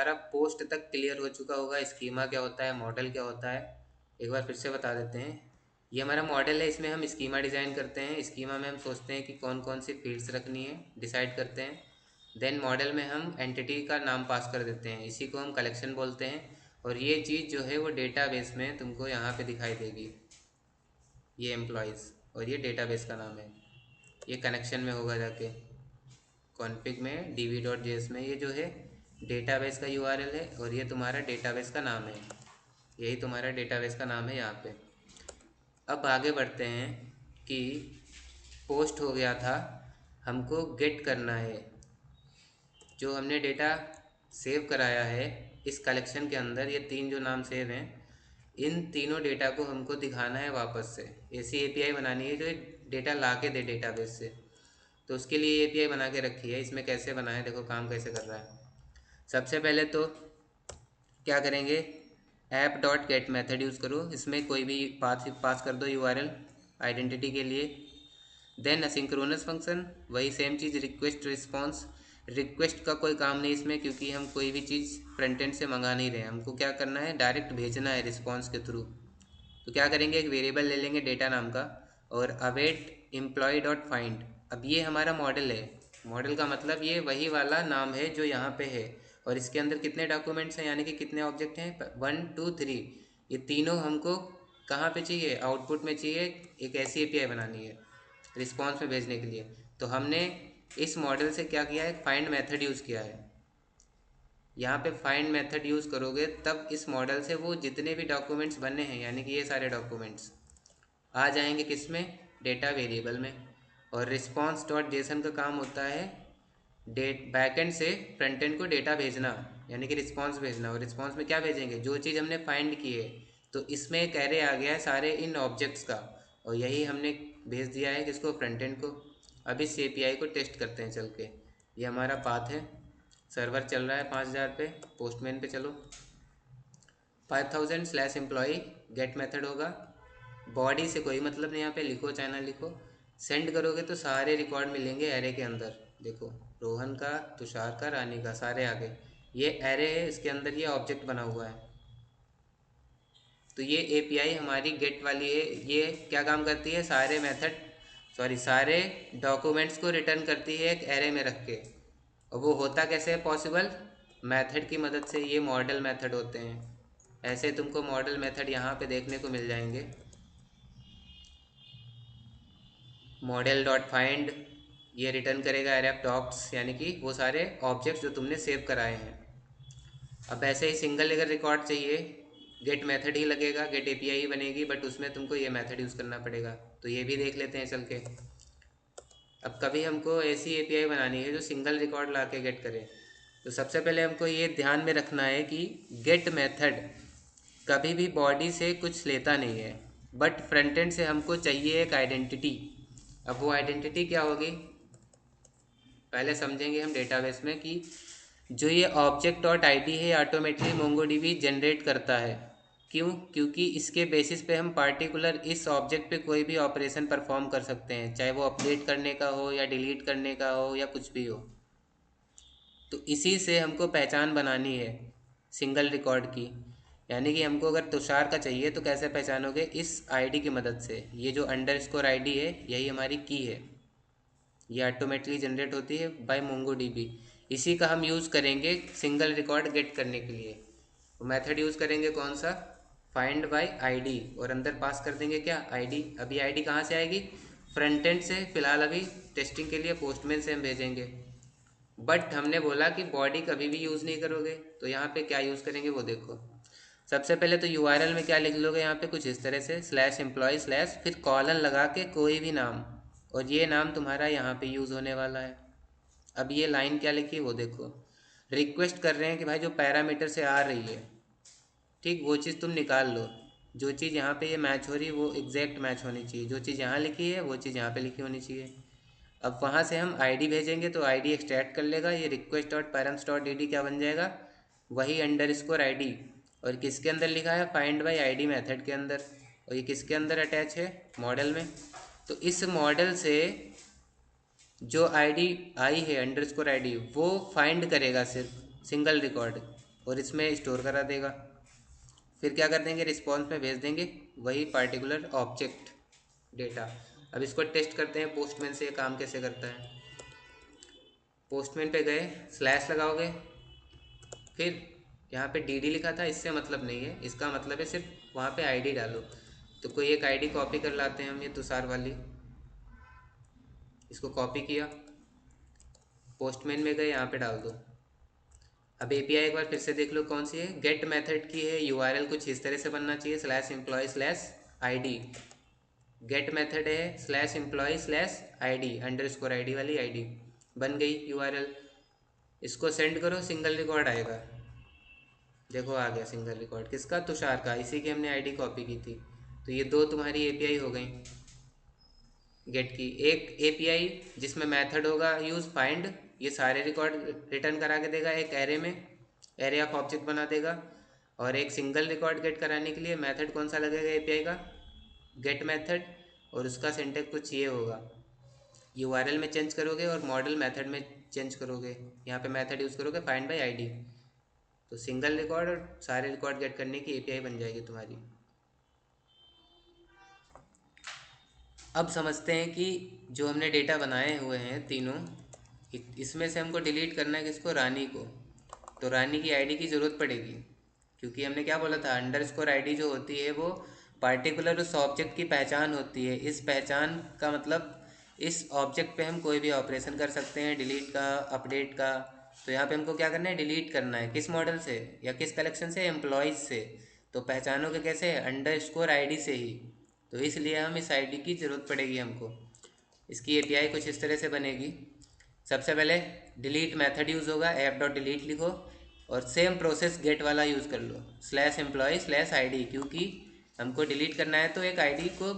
सारा पोस्ट तक क्लियर हो चुका होगा, स्कीमा क्या होता है, मॉडल क्या होता है। एक बार फिर से बता देते हैं। ये हमारा मॉडल है, इसमें हम स्कीमा डिज़ाइन करते हैं। स्कीमा में हम सोचते हैं कि कौन कौन सी फील्ड्स रखनी है, डिसाइड करते हैं। देन मॉडल में हम एंटिटी का नाम पास कर देते हैं, इसी को हम कलेक्शन बोलते हैं। और ये चीज़ जो है वो डेटाबेस में तुमको यहाँ पे दिखाई देगी, ये एम्प्लॉयज़, और ये डेटाबेस का नाम है। ये कनेक्शन में होगा जाके कॉन्फ़िग में db.js में, ये जो है डेटाबेस का यूआरएल है और ये तुम्हारा डेटाबेस का नाम है। यही तुम्हारा डेटाबेस का नाम है यहाँ पे। अब आगे बढ़ते हैं कि पोस्ट हो गया था, हमको गेट करना है। जो हमने डेटा सेव कराया है इस कलेक्शन के अंदर, ये तीन जो नाम सेव हैं, इन तीनों डेटा को हमको दिखाना है वापस से। ऐसी एपीआई बनानी है जो डेटा ला के दे डेटाबेस से। तो उसके लिए एपीआई बना के रखी है। इसमें कैसे बनाए, देखो काम कैसे कर रहा है। सबसे पहले तो क्या करेंगे, app dot gate method use करो। इसमें कोई भी पाथ पास कर दो यूआरएल आइडेंटिटी के लिए। देन असिंक्रोनस फंक्शन, वही सेम चीज़, रिक्वेस्ट रिस्पॉन्स। रिक्वेस्ट का कोई काम नहीं इसमें, क्योंकि हम कोई भी चीज़ फ्रंट एंड से मंगा नहीं रहे हैं। हमको क्या करना है, डायरेक्ट भेजना है रिस्पॉन्स के थ्रू। तो क्या करेंगे, एक वेरिएबल ले लेंगे डेटा नाम का और अवेट एम्प्लॉय डॉट फाइंड। अब ये हमारा मॉडल है। मॉडल का मतलब ये वही वाला नाम है जो यहाँ पे है। और इसके अंदर कितने डॉक्यूमेंट्स हैं, यानी कि कितने ऑब्जेक्ट हैं, 1 2 3। ये तीनों हमको कहाँ पे चाहिए, आउटपुट में चाहिए। एक ऐसी एपीआई बनानी है रिस्पॉन्स में भेजने के लिए। तो हमने इस मॉडल से क्या किया है, फाइंड मेथड यूज़ किया है। यहाँ पे फाइंड मेथड यूज़ करोगे तब इस मॉडल से वो जितने भी डॉक्यूमेंट्स बने हैं, यानी कि ये सारे डॉक्यूमेंट्स आ जाएंगे किस में, डेटा वेरिएबल में। और रिस्पॉन्स डॉट जेसन का काम होता है बैकएंड से फ्रंट एंड को डेटा भेजना, यानी कि रिस्पॉन्स भेजना। और रिस्पॉन्स में क्या भेजेंगे, जो चीज़ हमने फाइंड की है। तो इसमें एक एरे आ गया है सारे इन ऑब्जेक्ट्स का, और यही हमने भेज दिया है किसको, फ्रंट एंड को। अब इस एपीआई को टेस्ट करते हैं चल के। ये हमारा पाथ है, सर्वर चल रहा है 5000 पे, पोस्टमैन पे चलो। 5000/employee गेट मेथड होगा। बॉडी से कोई मतलब नहीं, यहाँ पे लिखो चाहे ना लिखो। सेंड करोगे तो सारे रिकॉर्ड मिलेंगे एरे के अंदर। देखो, रोहन का, तुषार का, रानी का, सारे आगे। ये एरे है, इसके अंदर ये ऑब्जेक्ट बना हुआ है। तो ये एपीआई हमारी गेट वाली है। ये क्या काम करती है, सारे मेथड, सॉरी सारे डॉक्यूमेंट्स को रिटर्न करती है एक एरे में रख के। और वो होता कैसे है पॉसिबल, मेथड की मदद से। ये मॉडल मेथड होते हैं। ऐसे तुमको मॉडल मेथड यहाँ पे देखने को मिल जाएंगे। मॉडल डॉट फाइंड ये रिटर्न करेगा एरफ डॉक्स, यानी कि वो सारे ऑब्जेक्ट्स जो तुमने सेव कराए हैं। अब ऐसे ही सिंगल अगर रिकॉर्ड चाहिए, गेट मेथड ही लगेगा, गेट एपीआई ही बनेगी, बट उसमें तुमको ये मेथड यूज़ करना पड़ेगा। तो ये भी देख लेते हैं चल के। अब कभी हमको ऐसी एपीआई बनानी है जो सिंगल रिकॉर्ड ला के गेट करे। तो सबसे पहले हमको ये ध्यान में रखना है कि गेट मेथड कभी भी बॉडी से कुछ लेता नहीं है, बट फ्रंट एंड से हमको चाहिए एक आइडेंटिटी। अब वो आइडेंटिटी क्या होगी, पहले समझेंगे हम डेटाबेस में कि जो ये ऑब्जेक्ट डॉट आईडी है ऑटोमेटिकली मोंगोडीबी जनरेट करता है। क्यों, क्योंकि इसके बेसिस पे हम पार्टिकुलर इस ऑब्जेक्ट पे कोई भी ऑपरेशन परफॉर्म कर सकते हैं, चाहे वो अपडेट करने का हो या डिलीट करने का हो या कुछ भी हो। तो इसी से हमको पहचान बनानी है सिंगल रिकॉर्ड की। यानी कि हमको अगर तुषार का चाहिए तो कैसे पहचानोगे, इस आईडी की मदद से। ये जो अंडरस्कोर आईडी है यही हमारी की है, ये ऑटोमेटिकली जनरेट होती है बाय मोंगोडीबी। इसी का हम यूज़ करेंगे सिंगल रिकॉर्ड गेट करने के लिए। तो मेथड यूज़ करेंगे कौन सा, फाइंड बाय आईडी, और अंदर पास कर देंगे क्या, आईडी। अभी आईडी कहाँ से आएगी, फ्रंट एंड से। फ़िलहाल अभी टेस्टिंग के लिए पोस्टमैन से हम भेजेंगे। बट हमने बोला कि बॉडी कभी भी यूज़ नहीं करोगे, तो यहाँ पे क्या यूज़ करेंगे वो देखो। सबसे पहले तो यूआरएल में क्या लिख लोगे, यहाँ पे कुछ इस तरह से /employee/ फिर कॉलन लगा के कोई भी नाम, और ये नाम तुम्हारा यहाँ पे यूज़ होने वाला है। अब ये लाइन क्या लिखी वो देखो, रिक्वेस्ट कर रहे हैं कि भाई जो पैरामीटर से आ रही है, ठीक, वो चीज़ तुम निकाल लो। जो चीज़ यहाँ पे ये मैच हो रही है वो एग्जैक्ट मैच होनी चाहिए। जो चीज़ यहाँ लिखी है वो चीज़ यहाँ पे लिखी होनी चाहिए। अब वहाँ से हम आईडी भेजेंगे तो आईडी एक्सट्रैक्ट कर लेगा। ये request dot parents dot D क्या बन जाएगा, वही अंडरस्कोर आईडी। और किसके अंदर लिखा है, फाइंड बाई आईडी मेथड के अंदर। और ये किसके अंदर अटैच है, मॉडल में। तो इस मॉडल से जो आईडी आई है अंडरस्कोर आईडी, वो फाइंड करेगा सिर्फ सिंगल रिकॉर्ड। और इसमें स्टोर करा देगा। फिर क्या कर देंगे, रिस्पॉन्स में भेज देंगे वही पार्टिकुलर ऑब्जेक्ट डेटा। अब इसको टेस्ट करते हैं पोस्टमैन से ये काम कैसे करता है। पोस्टमैन पे गए, स्लैश लगाओगे, फिर यहाँ पे डी लिखा था, इससे मतलब नहीं है, इसका मतलब है सिर्फ वहाँ पे आईडी डालो। तो कोई एक आईडी कॉपी कर लाते हैं हम, ये तुषार वाली, इसको कॉपी किया, पोस्टमैन में गए, यहाँ पे डाल दो। अब एपीआई एक बार फिर से देख लो कौन सी है, गेट मेथड की है, यूआरएल कुछ इस तरह से बनना चाहिए, slash employ slash ID. Get method है slash employ slash ID, underscore I D वाली आईडी बन गई यूआरएल। इसको सेंड करो, सिंगल रिकॉर्ड आएगा। देखो आ गया सिंगल रिकॉर्ड, किसका, तुषार का, इसी की हमने आईडी कॉपी की थी। तो ये दो तुम्हारी एपीआई हो गई गेट की। एक एपीआई जिसमें मेथड होगा यूज़ फाइंड, ये सारे रिकॉर्ड रिटर्न करा के देगा एक एरे में, एरे ऑफ ऑब्जेक्ट बना देगा। और एक सिंगल रिकॉर्ड गेट कराने के लिए मेथड कौन सा लगेगा एपीआई का, गेट मेथड। और उसका सिंटैक्स कुछ ये होगा, यूआरएल में चेंज करोगे और मॉडल मेथड में चेंज करोगे, यहाँ पे मेथड यूज़ करोगे फाइंड बाय आईडी। तो सिंगल रिकॉर्ड और सारे रिकॉर्ड गेट करने की एपीआई बन जाएगी तुम्हारी। अब समझते हैं कि जो हमने डेटा बनाए हुए हैं तीनों, इसमें से हमको डिलीट करना है किसको, रानी को। तो रानी की आईडी की ज़रूरत पड़ेगी, क्योंकि हमने क्या बोला था, अंडरस्कोर आईडी जो होती है वो पार्टिकुलर उस ऑब्जेक्ट की पहचान होती है। इस पहचान का मतलब इस ऑब्जेक्ट पे हम कोई भी ऑपरेशन कर सकते हैं, डिलीट का, अपडेट का। तो यहाँ पे हमको क्या करना है, डिलीट करना है, किस मॉडल से या किस कलेक्शन से, एम्प्लॉयज़ से। तो पहचानोगे कैसे, अंडरस्कोर आईडी से ही। तो इसलिए हम इस आईडी की ज़रूरत पड़ेगी हमको। इसकी एपीआई कुछ इस तरह से बनेगी। सबसे पहले डिलीट मेथड यूज़ होगा, ऐप डॉट डिलीट लिखो और सेम प्रोसेस गेट वाला यूज़ कर लो, स्लैश एम्प्लॉय स्लैश आईडी, क्योंकि हमको डिलीट करना है तो एक आईडी को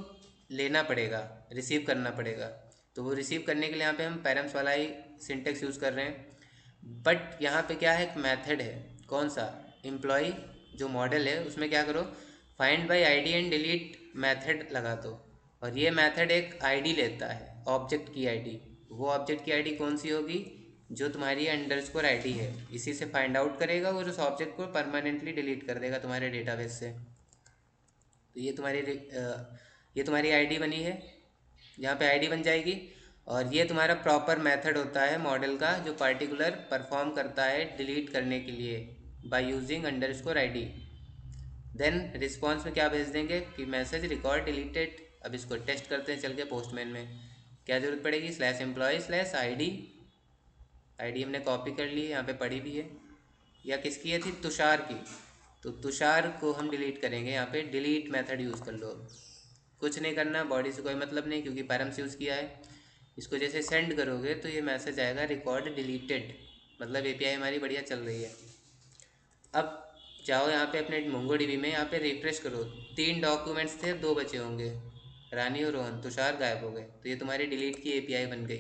लेना पड़ेगा, रिसीव करना पड़ेगा। तो वो रिसीव करने के लिए यहाँ पे हम पैरम्स वाला ही सिंटेक्स यूज़ कर रहे हैं। बट यहाँ पे क्या है, एक मेथड है, कौन सा, एम्प्लॉय जो मॉडल है उसमें क्या करो, find by ID and delete method लगा दो। और ये मेथड एक आईडी लेता है, ऑब्जेक्ट की आईडी। वो ऑब्जेक्ट की आईडी कौन सी होगी, जो तुम्हारी अंडरस्कोर आईडी है, इसी से फाइंड आउट करेगा और उस ऑब्जेक्ट को परमानेंटली डिलीट कर देगा तुम्हारे डेटाबेस से। तो ये तुम्हारी आईडी बनी है, यहाँ पे आईडी बन जाएगी। और ये तुम्हारा प्रॉपर मेथड होता है मॉडल का, जो पार्टिकुलर परफॉर्म करता है डिलीट करने के लिए by using underscore ID. Then response में क्या भेज देंगे कि मैसेज रिकॉर्ड डिलीटेड। अब इसको टेस्ट करते हैं चल के पोस्टमैन में। क्या ज़रूरत पड़ेगी, slash employ slash ID, ID हमने कॉपी कर ली है, यहाँ पे पड़ी भी है। या किसकी है थी, तुषार की। तो तुषार को हम डिलीट करेंगे, यहाँ पे डिलीट मेथड यूज़ कर लो। कुछ नहीं करना, बॉडी से कोई मतलब नहीं, क्योंकि पैरम्स यूज़ किया है। इसको जैसे सेंड करोगे तो ये मैसेज आएगा रिकॉर्ड डिलीटेड, मतलब एपीआई हमारी बढ़िया चल रही है। अब जाओ यहाँ पे अपने मोंगो डीबी में, यहाँ पे रिफ्रेश करो, 3 डॉक्यूमेंट्स थे, 2 बचे होंगे, रानी और रोहन, तुषार गायब हो गए। तो ये तुम्हारी डिलीट की एपीआई बन गई।